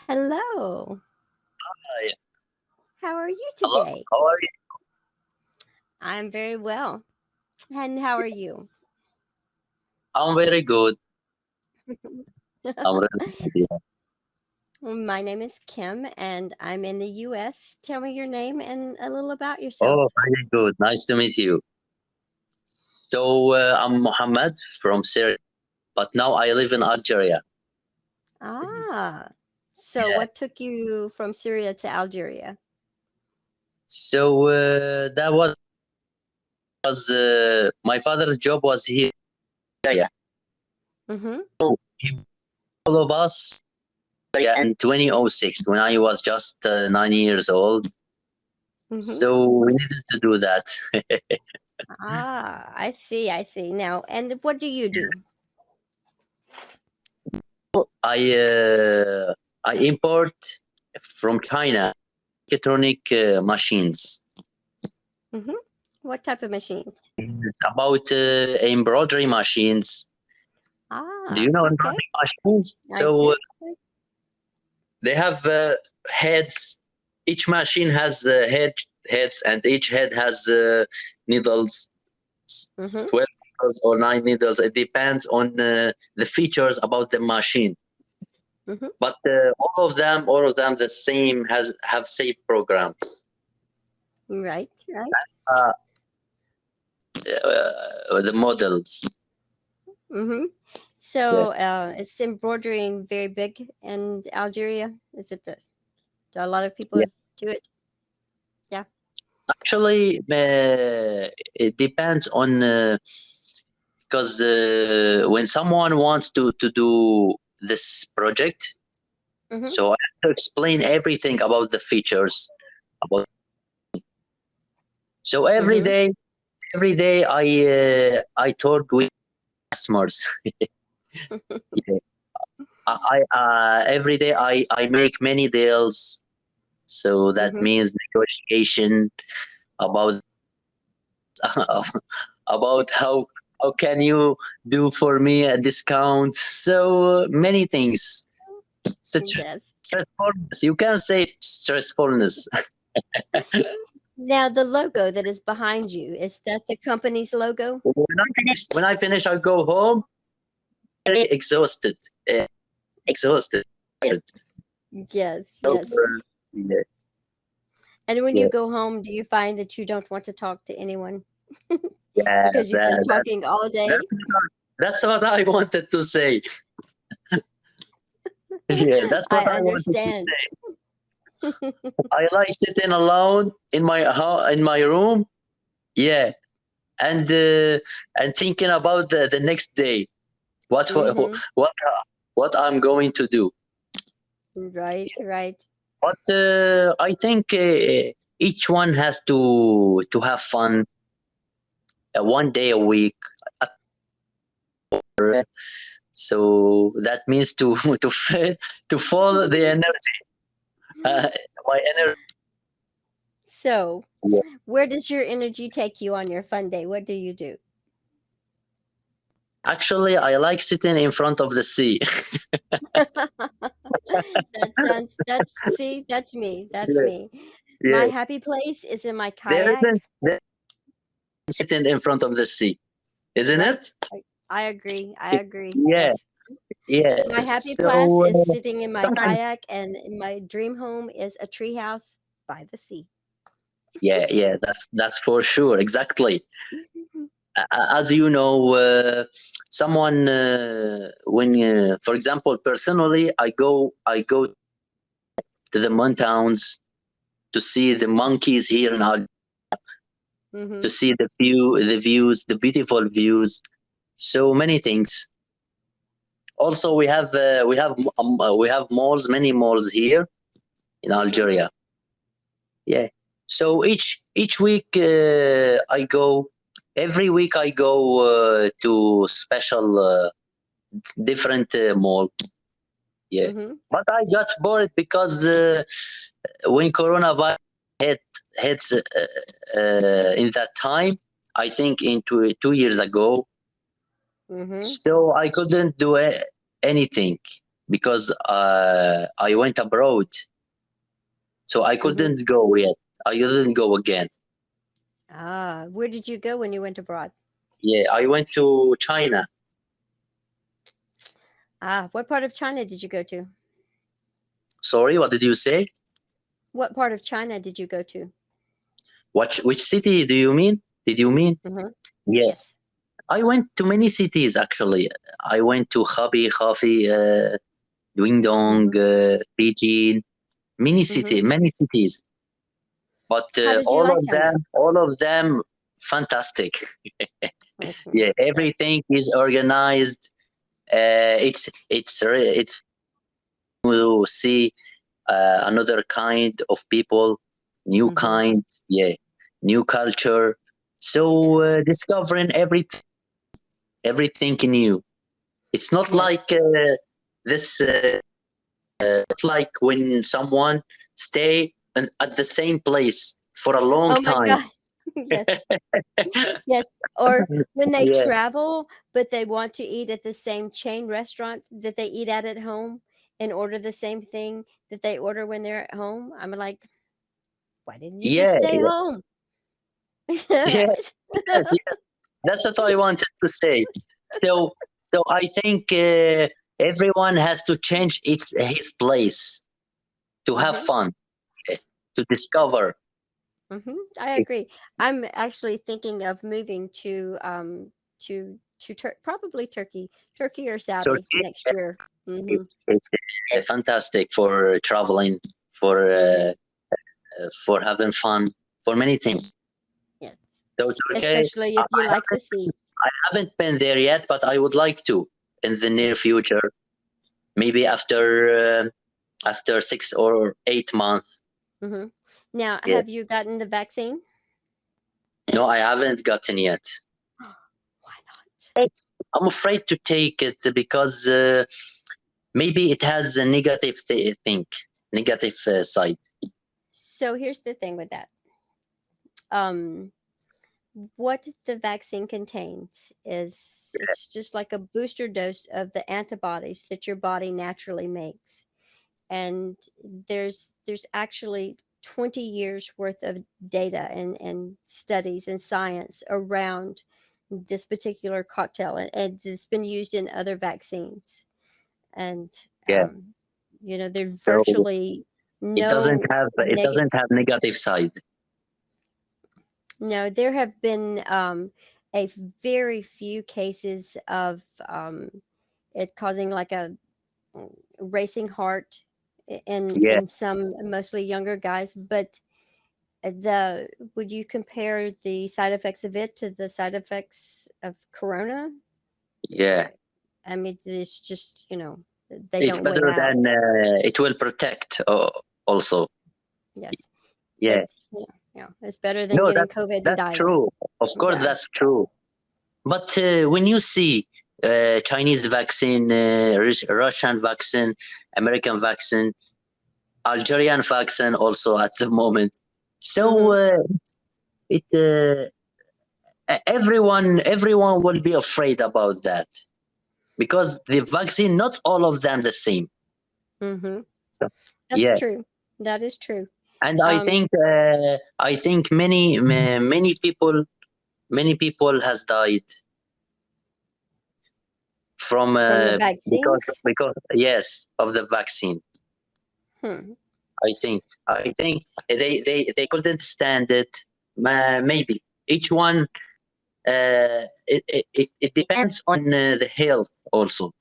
Hello. Hi. How are you Hello. today? How are I'm very well. And how are you? you? I'm very good. I'm really good. Yeah. My name is Kim and I'm in the US. Tell me your name and a little about Oh, yourself. very good. Nice to meet you. So I'm Mohammed from Syria, but now I live in Algeria. Ah, so Yeah. what took you from Syria to Algeria? So that was my father's job was here. Yeah. Mm-hmm. So he all of us yeah, in 2006 when I was just 9 years old. Mm-hmm. So we needed to do that. Ah, I see, I see. Now, and what do you do? I uh, I import from China electronic machines. Mm-hmm. What type of machines? It's about embroidery machines. Do Ah, you know okay. embroidery machines? I So do. they have heads. Each machine has heads, and each head has needles, Mm-hmm. 12 needles or 9 needles. It depends on the features about the machine. Mm-hmm. But all of them, the same has have same program. Right, right. Uh, the models. Mm-hmm. Yeah. So, is embroidering very big in Algeria? Is it? Do a lot of people Yeah. do it? Yeah. Actually, it depends on because when someone wants to do this project, Mm-hmm. so I have to explain everything about the features. About so Mm-hmm. every day I talk with customers. Yeah. Every day I make many deals. So that Mm-hmm. means negotiation about about how can you do for me a discount. So many things. Such Yes. stressfulness. You can say stressfulness. Now, the logo that is behind you, is that the company's logo? When I finish, I go home very exhausted. Uh, exhausted. Tired. Yes, So, yes. yeah, And when you yeah, go home, do you find that you don't want to talk to anyone yeah. because you've been talking all day? That's that's what I wanted to say. Yeah, that's what I I wanted to understand. say. I like sitting alone in in my room. Yeah, and thinking about the next day. What Mm-hmm. what what I'm going to do. Right, right. But I think each one has to have fun 1 day a week. So that means to to follow the energy, uh, my energy. So, where does your energy take you on your fun day? What do you do? Actually, I like sitting in front of the sea. That sounds that's see, that's me. That's Yeah, me. My yeah. happy place is in my There isn't kayak, there sitting in front of the sea, isn't right? it? I agree. I agree. Yeah, Yes. yeah. My happy place So is sitting in my sometimes, kayak and my dream home is a treehouse by the sea. yeah, yeah. That's for sure. Exactly. As you know, someone when, for example, personally, I go to the mountains to see the monkeys here in Al, to Mm-hmm. see the views, the beautiful views. So many things. Also, we have malls, many malls here in Mm-hmm. Algeria. Yeah. So each week I go. Every week I go to special different mall. Yeah. Mm-hmm. But I got bored because when coronavirus hit hits in that time, I think in 2 years ago, Mm-hmm. so I couldn't do anything. because I went abroad, so I couldn't go yet. I didn't go again. Ah, where did you go when you went abroad? Yeah, I went to China. Ah, what part of China did you go to? Sorry, what did you say? What part of China did you go to? Which city do you mean? Did you mean? Yeah, Yes. I went to many cities actually. I went to Khafi, Wingdong, Beijing, many cities. But How did you like China? all of them, fantastic. Yeah, Yeah. everything is organized. It's to see another kind of people, new kind, yeah, new culture. So discovering everything new. It's not Yes. like this. Not like when someone stay at the same place for a long Oh my time. God. Yes. Yes. Or when they Yeah, travel, but they want to eat at the same chain restaurant that they eat at home and order the same thing that they order when they're at home. I'm like, why didn't you just yeah, stay home? yeah, yes, yeah. That's what I wanted to say. So, so I think everyone has to change his place to have fun, to discover. I agree. I'm actually thinking of moving probably Turkey or Saudi Turkey, next year. it's fantastic for traveling, for uh, for having fun, for many things. Yes, So Turkey, especially if you like the sea. I haven't been there yet, but I would like to in the near future. Maybe after 6 or 8 months. hmm Now, Yeah. have you gotten the vaccine? No, I haven't gotten yet. Why not? I'm afraid to take it because maybe it has a negative negative side. So here's the thing with that. Um, what the vaccine contains is it's just like a booster dose of the antibodies that your body naturally makes. And there's actually 20 years worth of data and studies and science around this particular cocktail, and it's been used in other vaccines. And Yeah. there's So virtually no it negative. doesn't have negative side. No, there have been a very few cases of it causing like a racing heart Yeah. in some mostly younger guys, but the would you compare the side effects of it to the side effects of corona? Yeah. I mean, it's just, they It's don't win better out. than it will protect also. Yes. Yeah. It's better than No, getting COVID and that's dying. true. Of course, Yeah. that's true. But when you see Chinese vaccine, Russian vaccine, American vaccine, Algerian vaccine also at the moment, so it everyone will be afraid about that because the vaccine, not all of them the same. Mm-hmm. So, That's yeah, true. That is true. and Um, I think many people has died from from the vaccines. because yes of the vaccine. Hmm. I think they couldn't stand it. Maybe each one. It depends on the health also.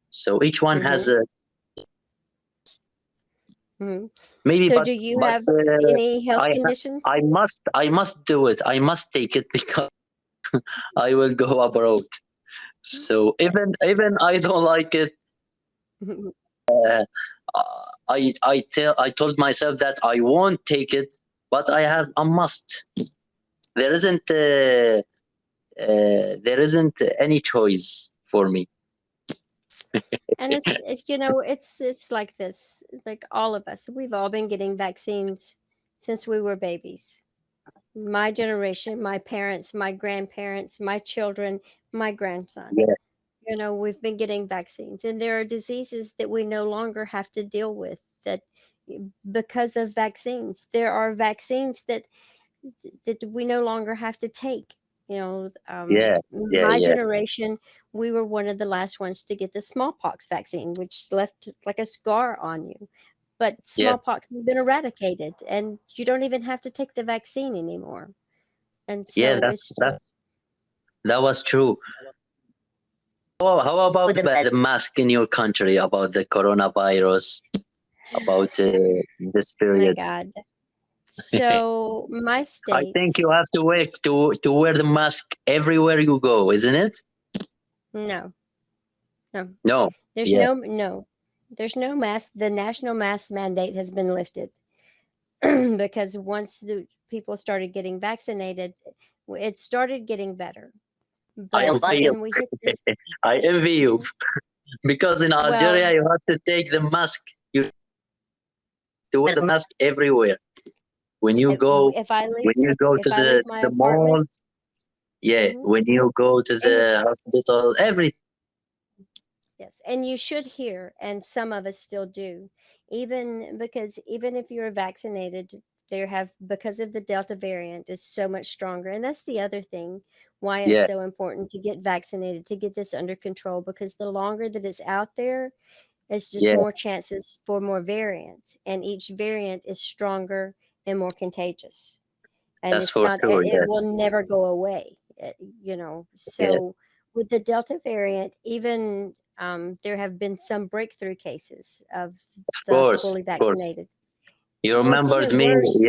So each one Mm-hmm. has a Mm-hmm. maybe, So do you but have any health I conditions? must do it. I must take it because I will go abroad. So Yeah. even I don't like it. Uh, I told myself that I won't take it, but I must. There isn't there isn't any choice for me. And it's like this. It's like all of us. We've all been getting vaccines since we were babies. My generation, my parents, my grandparents, my children, my grandson. Yeah, we've been getting vaccines, and there are diseases that we no longer have to deal with that because of vaccines. There are vaccines that we no longer have to take. Yeah, yeah, My yeah, generation, we were one of the last ones to get the smallpox vaccine, which left like a scar on you. But yeah. smallpox has been eradicated, and you don't even have to take the vaccine anymore. And Yeah, so it's just, that was true. How about the mask in your country, about the coronavirus, about this my period? God. So my I state, think you have to wear the mask everywhere you go, isn't it? no, no, No. there's Yeah. no, there's no mask. The national mask mandate has been lifted because once the people started getting vaccinated, it started getting better. I But envy you. then we hit this. I envy you because in Well, Algeria you have to take the mask. You have to wear the mask everywhere when you go if I when leave, you go if to I leave my the mall. apartment, Yeah, mhm, when you go to and the hospital, everything. yes, and you should hear, and some of us still do, even because even if you're vaccinated, there have because of the Delta variant is so much stronger. And that's the other thing why it's Yeah, so important to get vaccinated to get this under control, because the longer that it's out there, it's just yeah, more chances for more variants, and each variant is stronger and more contagious. And that's it's for not, sure. it Yeah, will never go away. yeah, So with the Delta variant, even there have been some breakthrough cases of the fully of course. vaccinated. You Well, it's remembered even me, worse.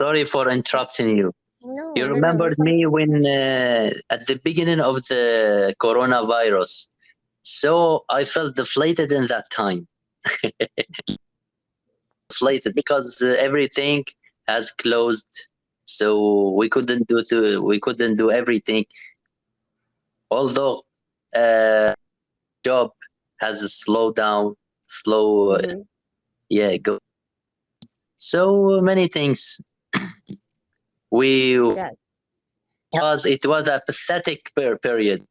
Sorry for interrupting you. No, You no, no, you're remembered fine. me when at the beginning of the coronavirus. So I felt deflated in that time. Deflated because everything has closed. So we couldn't do everything. Although job has slowed down, slow, Hmm. yeah, go. So many things. We Yes. it was a pathetic period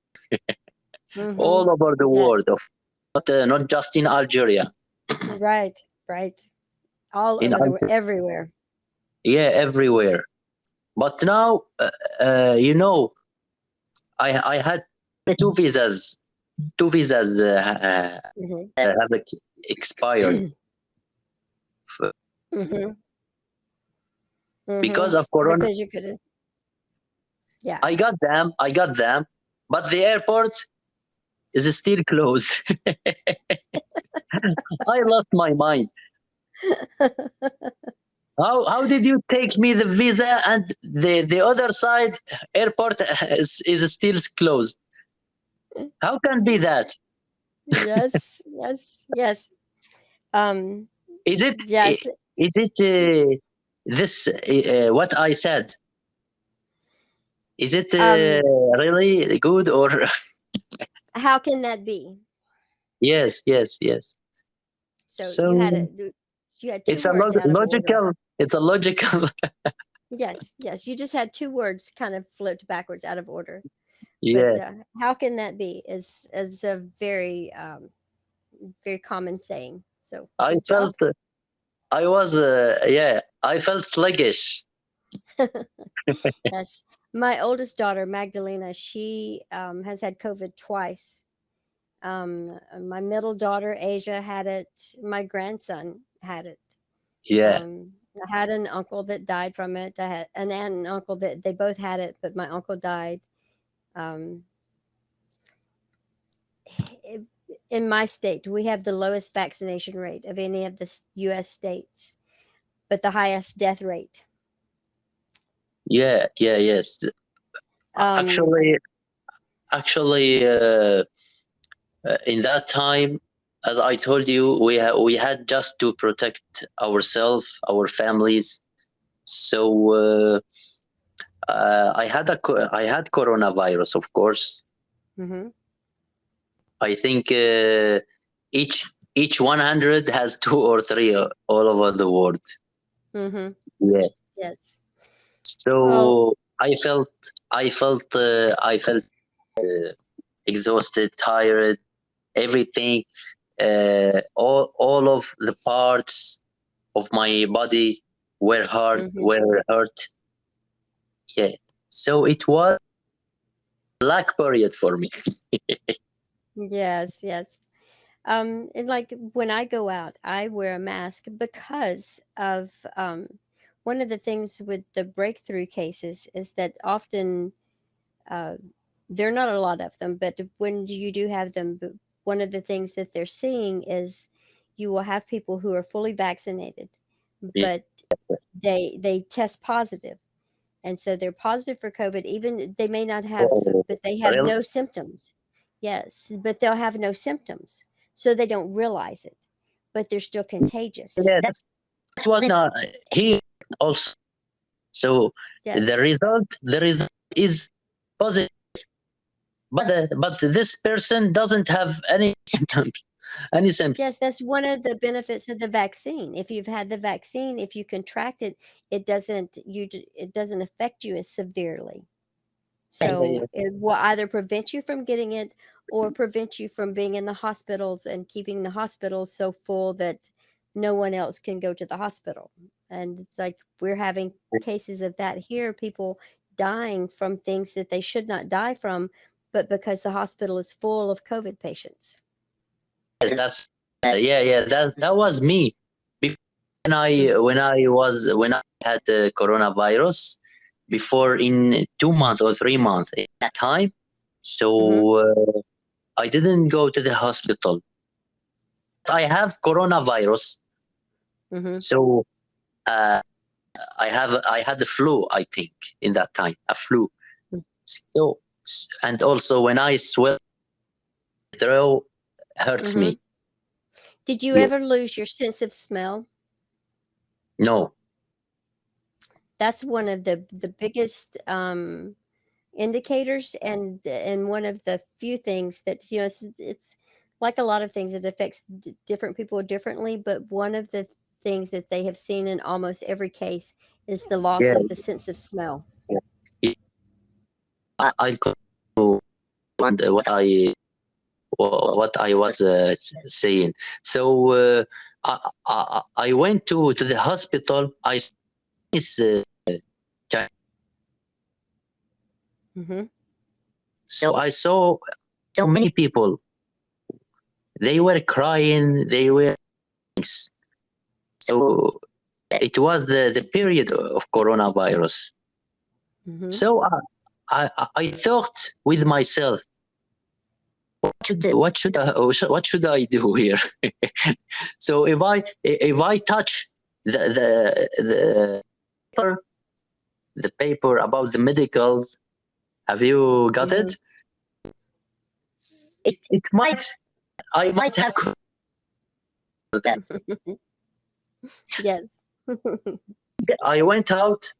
Hmm. all over the Yes. world, not just in Algeria. Right. Right. All In over Algeria, everywhere. yeah, everywhere. But now, I had two visas. Two visas Hmm. have expired Hmm. Hmm. because of Corona. Because you couldn't. Yeah. I got them, but the airport is still closed. I lost my mind. How did you take me the visa and the other side airport is still closed? How can be that? Yes. Yes. Yes. Um. Is it Yes. is it this what I said? Is it Um. really good or How can that be? yes, yes, yes. So So you had two it's a words out of order. logical. It's a logical. Yes, yes, you just had two words kind of flipped backwards out of order. But Yeah, how can that be? Is a very very common saying. So I good job. felt I felt sluggish. Yes, my oldest daughter Magdalena, she has had COVID twice. My middle daughter Asia had it. My grandson had it. Yeah, I had an uncle that died from it. I had an aunt and uncle that they both had it, but my uncle died. Um, in my state, we have the lowest vaccination rate of any of the U.S. states, but the highest death rate. yeah, yeah, yes. Um, Actually, actually, in that time, as I told you, we had just to protect ourselves, our families. So I had coronavirus, of course. mm-hmm, I think each each 100 has two or three all over the world. mm-hmm, Yeah. yes. Well, So I felt exhausted, tired, everything, all of the parts of my body were hurt. Yeah. So it was black period for me. Yes, yes. And like when I go out, I wear a mask because of one of the things with the breakthrough cases is that often uh, there are not a lot of them, but when you do have them, one of the things that they're seeing is you will have people who are fully vaccinated, Yeah. but they test positive, and so they're positive for COVID. Even they may not have, Oh, but they have really? no symptoms. Yes, but they'll have no symptoms, so they don't realize it, but they're still contagious. Yeah, that was not here also. So Yes. the result is positive, but this person doesn't have any symptoms. Any symptoms. Yes, that's one of the benefits of the vaccine. If you've had the vaccine, if you contract it, it doesn't affect you as severely. So it will either prevent you from getting it or prevent you from being in the hospitals and keeping the hospitals so full that no one else can go to the hospital. And it's like we're having cases of that here, people dying from things that they should not die from, but because the hospital is full of COVID patients. Yes, that's yeah. That was me. Before when I had the coronavirus, before in 2 months or 3 months at that time, so I didn't go to the hospital. I have coronavirus, so I had the flu. I think in that time a flu. So and also when I swell, throat hurts me. Did you Yeah. ever lose your sense of smell? No. That's one of the biggest indicators, and one of the few things that it's like a lot of things, it affects different people differently, but one of the things that they have seen in almost every case is the loss Yeah. of the sense of smell. I'll continue what I was saying. So I went to the hospital. I saw this so I saw so many people. They were crying. They were so it was the period of coronavirus. So I thought with myself, what should I do here? So if I touch the paper about the medicals, have you got it? It might I might have that. Yes. I went out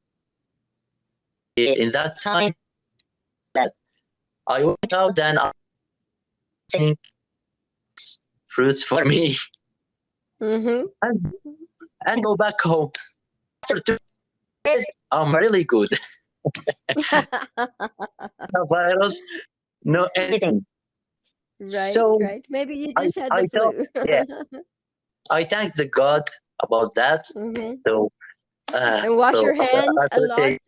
in that time. That I went out and I think fruits for me and go back home. After 2 days, I'm really good. No virus, no anything. Right, So right. Maybe you just had the thought, flu. yeah, I thank the God about that. So And wash your hands a lot.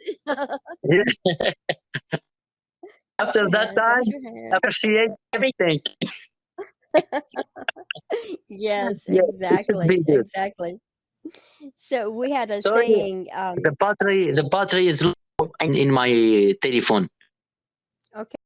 After that time, appreciate everything. Yes, Yeah, it should be exactly, good. exactly. So we had a Sorry, saying. the battery is low in my telephone. Okay.